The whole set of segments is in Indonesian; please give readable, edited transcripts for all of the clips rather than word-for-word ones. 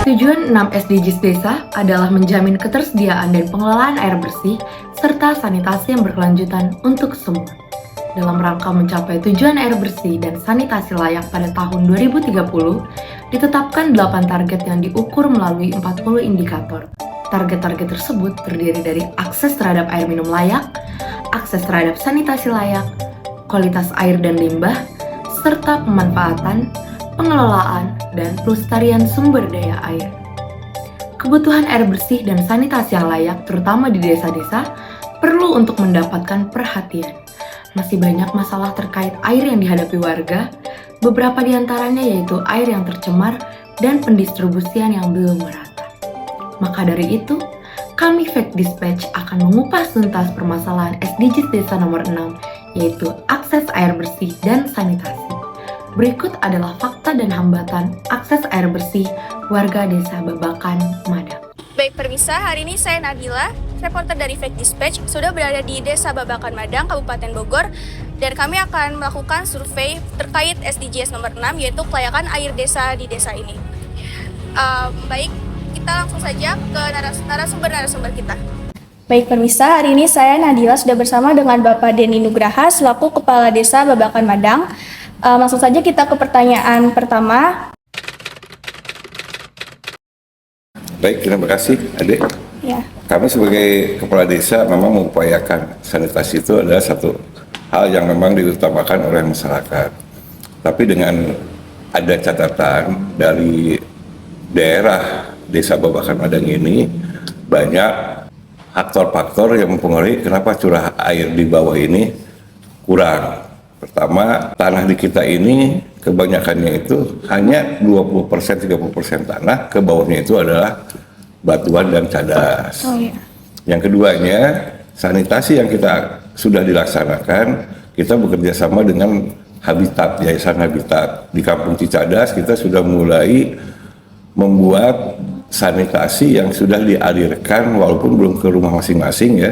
Tujuan 6 SDGs Desa adalah menjamin ketersediaan dan pengelolaan air bersih serta sanitasi yang berkelanjutan untuk semua. Dalam rangka mencapai tujuan air bersih dan sanitasi layak pada tahun 2030, ditetapkan 8 target yang diukur melalui 40 indikator. Target-target tersebut terdiri dari akses terhadap air minum layak, akses terhadap sanitasi layak, kualitas air dan limbah, serta pemanfaatan, pengelolaan, dan pelestarian sumber daya air. Kebutuhan air bersih dan sanitasi yang layak, terutama di desa-desa, perlu untuk mendapatkan perhatian. Masih banyak masalah terkait air yang dihadapi warga, beberapa di antaranya yaitu air yang tercemar dan pendistribusian yang belum merata. Maka dari itu, kami Fact Dispatch akan mengupas tuntas permasalahan SDGs Desa nomor 6, yaitu akses air bersih dan sanitasi. Berikut adalah fakta dan hambatan akses air bersih warga Desa Babakan, Madang. Baik permisa, hari ini saya Nabila, reporter dari Fact Dispatch, sudah berada di Desa Babakan Madang, Kabupaten Bogor, dan kami akan melakukan survei terkait SDGs nomor 6, yaitu kelayakan air desa di desa ini. Baik, kita langsung saja ke narasumber kita. Baik permisa, hari ini saya Nadila sudah bersama dengan Bapak Denny Nugraha selaku Kepala Desa Babakan Madang. Langsung saja kita ke pertanyaan pertama. Baik, terima kasih Adik. Ya. Kami sebagai kepala desa memang mengupayakan sanitasi itu adalah satu hal yang memang diutamakan oleh masyarakat. Tapi dengan ada catatan dari daerah Desa Babakan Madang ini, banyak faktor-faktor yang mempengaruhi kenapa curah air di bawah ini kurang. Pertama, tanah di kita ini kebanyakannya itu hanya 20%, 30% tanah, ke bawahnya itu adalah batuan dan cadas. Oh, iya. Yang keduanya, sanitasi yang kita sudah dilaksanakan, kita bekerja sama dengan Habitat, Yayasan Habitat. Di Kampung Cicadas kita sudah mulai membuat sanitasi yang sudah dialirkan walaupun belum ke rumah masing-masing ya.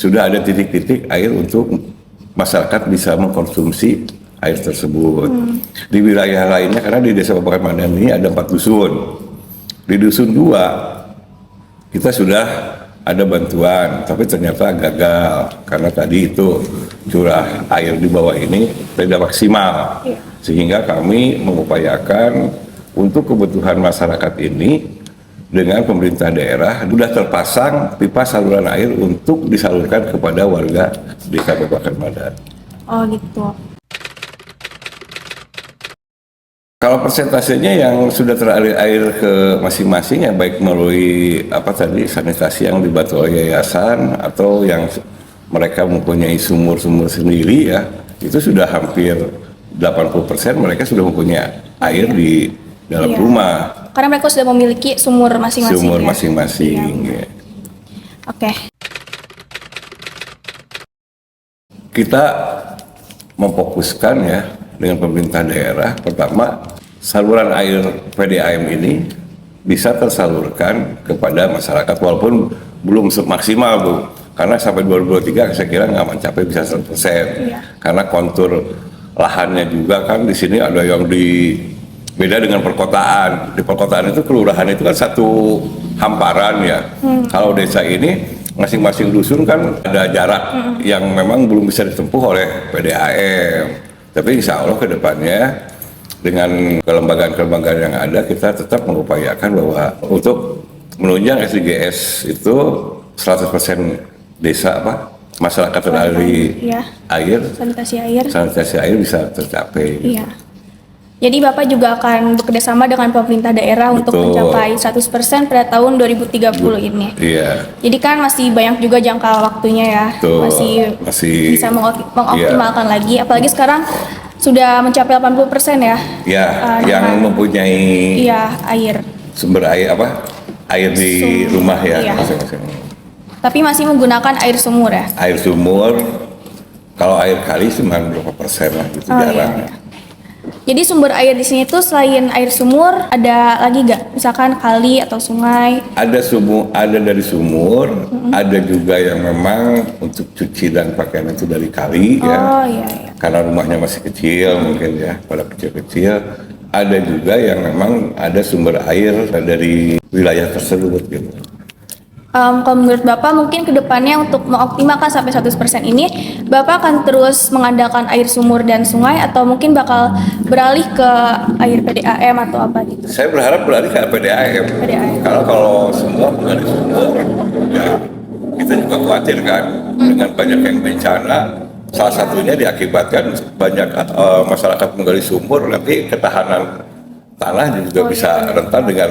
Sudah ada titik-titik air untuk masyarakat bisa mengkonsumsi air tersebut. Di wilayah lainnya, karena di Desa Babakan Madang ini ada 4 dusun. Di dusun 2 kita sudah ada bantuan, tapi ternyata gagal karena tadi itu curah air di bawah ini tidak maksimal. Sehingga kami mengupayakan untuk kebutuhan masyarakat ini dengan pemerintah daerah sudah terpasang pipa saluran air untuk disalurkan kepada warga Desa Babakan Madang. Oh gitu. Kalau persentasenya yang sudah teralir air ke masing-masing ya baik melalui sanitasi yang dibantu oleh yayasan atau yang mereka mempunyai sumur-sumur sendiri ya, itu sudah hampir 80% mereka sudah mempunyai air di dalam rumah. Karena mereka sudah memiliki sumur masing-masing. Sumur ya? masing-masing. Iya. Ya. Oke. Kita memfokuskan ya dengan pemerintah daerah, pertama saluran air PDAM ini bisa tersalurkan kepada masyarakat walaupun belum maksimal Bu, karena sampai 2023 saya kira nggak mencapai bisa 100%. Karena kontur lahannya juga kan di sini ada yang beda dengan perkotaan. Di perkotaan itu kelurahan itu kan satu hamparan ya. Kalau desa ini masing-masing dusun kan ada jarak yang memang belum bisa ditempuh oleh PDAM. Tapi insya Allah ke depannya dengan kelembagaan-kelembagaan yang ada kita tetap mengupayakan bahwa untuk menunjang SDGs itu 100% desa masyarakat teraliri air, sanitasi air bisa tercapai. Iya. Jadi Bapak juga akan bekerjasama dengan pemerintah daerah untuk mencapai 100% pada tahun 2030 ini. Iya. Jadi kan masih banyak juga jangka waktunya ya. Masih bisa mengoptimalkan lagi. Apalagi sekarang sudah mencapai 80% ya. Ya, yang mempunyai air. Sumber air air di rumah ya. Iya. Masing-masing. Tapi masih menggunakan air sumur ya. Air sumur, kalau air kali cuma berapa persen lah gitu, jarang. Iya. Jadi sumber air di sini tuh selain air sumur ada lagi nggak? Misalkan kali atau sungai? Ada dari sumur, ada juga yang memang untuk cuci dan pakaian itu dari kali ya. Iya. Karena rumahnya masih kecil mungkin ya, pada kecil-kecil. ada juga yang memang ada sumber air dari wilayah tersebut gitu. Kalau menurut Bapak mungkin kedepannya untuk mengoptimalkan sampai 100% ini, Bapak akan terus mengandalkan air sumur dan sungai atau mungkin bakal beralih ke air PDAM atau apa gitu? Saya berharap beralih ke PDAM. Karena kalau semua menggali sumur, ya kita juga khawatir kan dengan banyak yang bencana. Salah satunya diakibatkan banyak masyarakat menggali sumur, nanti ketahanan tanah juga bisa rentan dengan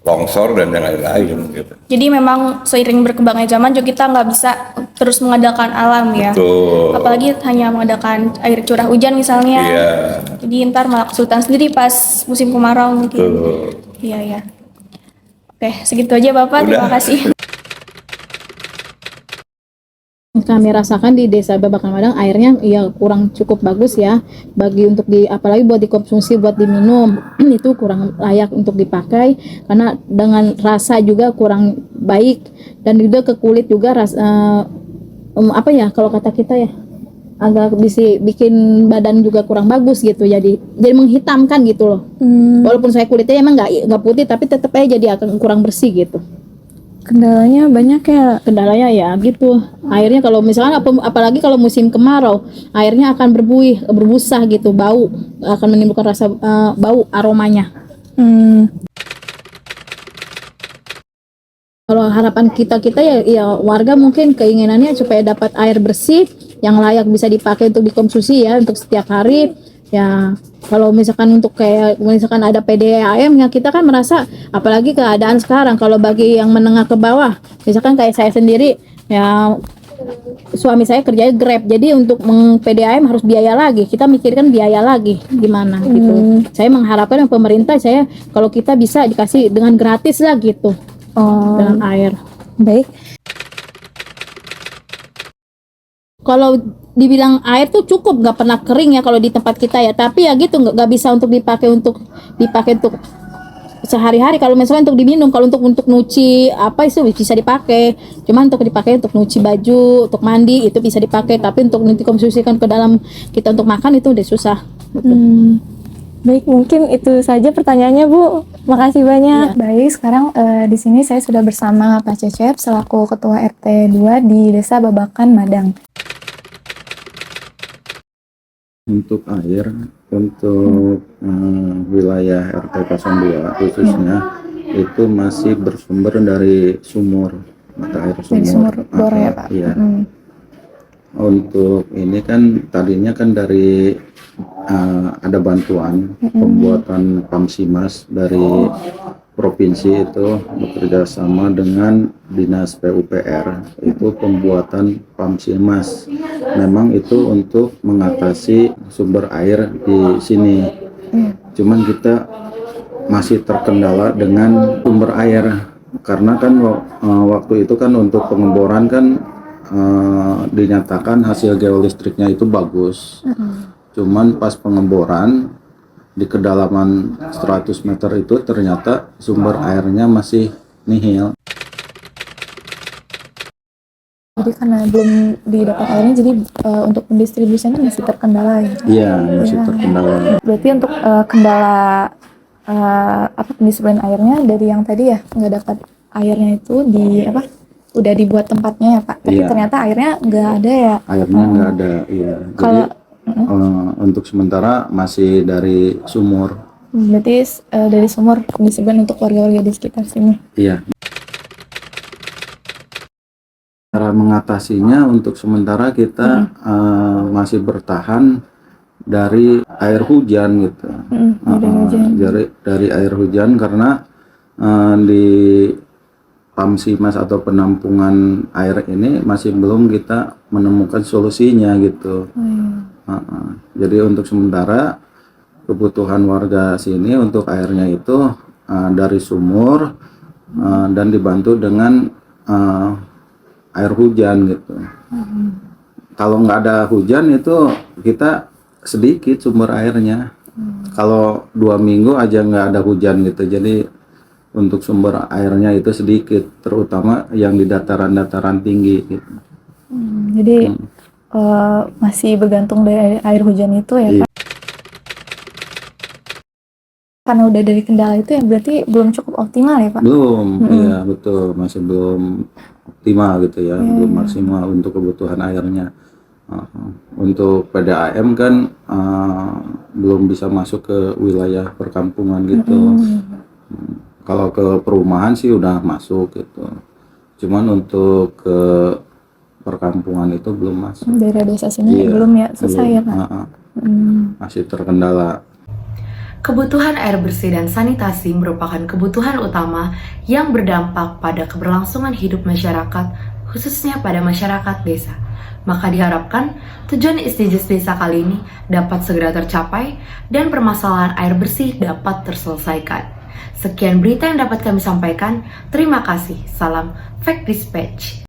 longsor dan yang lain-lain gitu. Jadi memang seiring berkembangnya zaman juga kita nggak bisa terus mengandalkan alam ya. Betul. Apalagi hanya mengandalkan air curah hujan misalnya. Iya. Jadi ntar malah kesulitan sendiri pas musim kemarau mungkin. Betul. Iya ya. Oke, segitu aja Bapak. Udah. Terima kasih. Kami rasakan di Desa Babakan Madang airnya ya kurang cukup bagus ya, bagi untuk apalagi buat dikonsumsi, buat diminum itu kurang layak untuk dipakai karena dengan rasa juga kurang baik dan juga ke kulit juga apa ya kalau kata kita ya agak bisa bikin badan juga kurang bagus gitu, jadi menghitamkan gitu loh. Walaupun saya kulitnya emang nggak putih tapi tetap aja jadi akan kurang bersih gitu. Kendalanya banyak ya. Kendalanya ya gitu, airnya kalau misalkan apalagi kalau musim kemarau airnya akan berbusa gitu, bau, akan menimbulkan rasa bau aromanya. Kalau harapan kita ya warga mungkin keinginannya supaya dapat air bersih yang layak bisa dipakai untuk dikonsumsi ya untuk setiap hari ya. Kalau misalkan untuk kayak misalkan ada PDAM ya kita kan merasa, apalagi keadaan sekarang kalau bagi yang menengah ke bawah, misalkan kayak saya sendiri ya, suami saya kerjanya Grab, jadi untuk PDAM harus biaya lagi, kita mikirkan biaya lagi gimana gitu. Saya mengharapkan pemerintah saya kalau kita bisa dikasih dengan gratis lah gitu dengan air. Baik. Kalau dibilang air tuh cukup, nggak pernah kering ya kalau di tempat kita ya, tapi ya gitu nggak bisa untuk dipakai untuk sehari-hari. Kalau misalnya untuk diminum, kalau untuk nyuci apa itu bisa dipakai, cuman untuk dipakai untuk nyuci baju, untuk mandi itu bisa dipakai, tapi untuk nanti konsumsikan ke dalam kita untuk makan itu udah susah gitu. Baik, mungkin itu saja pertanyaannya Bu. Makasih banyak. Baik, sekarang di sini saya sudah bersama Pak Cecep selaku Ketua RT 2 di Desa Babakan Madang. Untuk air, untuk wilayah RT 02 khususnya itu masih bersumber dari sumur, mata air sumur. Dari sumur bor ya Pak? Iya. Untuk ini kan tadinya kan dari ada bantuan pembuatan PAMSIMAS dari provinsi itu bekerja sama dengan Dinas PUPR, itu pembuatan PAMSIMAS. Memang itu untuk mengatasi sumber air di sini. Cuman kita masih terkendala dengan sumber air karena kan waktu itu kan untuk pengeboran kan dinyatakan hasil geolistriknya itu bagus. Cuman pas pengeboran di kedalaman 100 meter itu ternyata sumber airnya masih nihil. Jadi karena belum didapat airnya, jadi untuk pendistribusiannya masih terkendala ya? Iya, masih terkendala. Berarti untuk kendala pendistribusian airnya dari yang tadi ya nggak dapat airnya itu udah dibuat tempatnya ya Pak, tapi ternyata airnya nggak ada ya? Airnya nggak ada, iya. Kalau untuk sementara masih dari sumur. Berarti dari sumur pendistribusian untuk warga-warga di sekitar sini? Iya. Cara mengatasinya untuk sementara kita masih bertahan dari air hujan gitu. Dari air hujan karena di PAMSIMAS atau penampungan air ini masih belum kita menemukan solusinya gitu. Jadi untuk sementara kebutuhan warga sini untuk airnya itu dari sumur dan dibantu dengan air hujan gitu. Kalau nggak ada hujan itu kita sedikit sumber airnya. Kalau 2 minggu aja nggak ada hujan gitu, jadi untuk sumber airnya itu sedikit, terutama yang di dataran-dataran tinggi gitu. Jadi masih bergantung dari air hujan itu ya Pak? karena udah dari kendala itu ya berarti belum cukup optimal ya Pak? Belum, iya betul, masih belum optimal gitu ya, belum maksimal untuk kebutuhan airnya. Untuk PDAM kan belum bisa masuk ke wilayah perkampungan gitu. Kalau ke perumahan sih udah masuk gitu. Cuman untuk ke perkampungan itu belum masuk. Daerah desa sini Iya, belum ya, susah belum. ya Pak? Masih terkendala. Kebutuhan air bersih dan sanitasi merupakan kebutuhan utama yang berdampak pada keberlangsungan hidup masyarakat, khususnya pada masyarakat desa. Maka diharapkan tujuan SDGs desa kali ini dapat segera tercapai dan permasalahan air bersih dapat terselesaikan. Sekian berita yang dapat kami sampaikan. Terima kasih. Salam Fact Dispatch.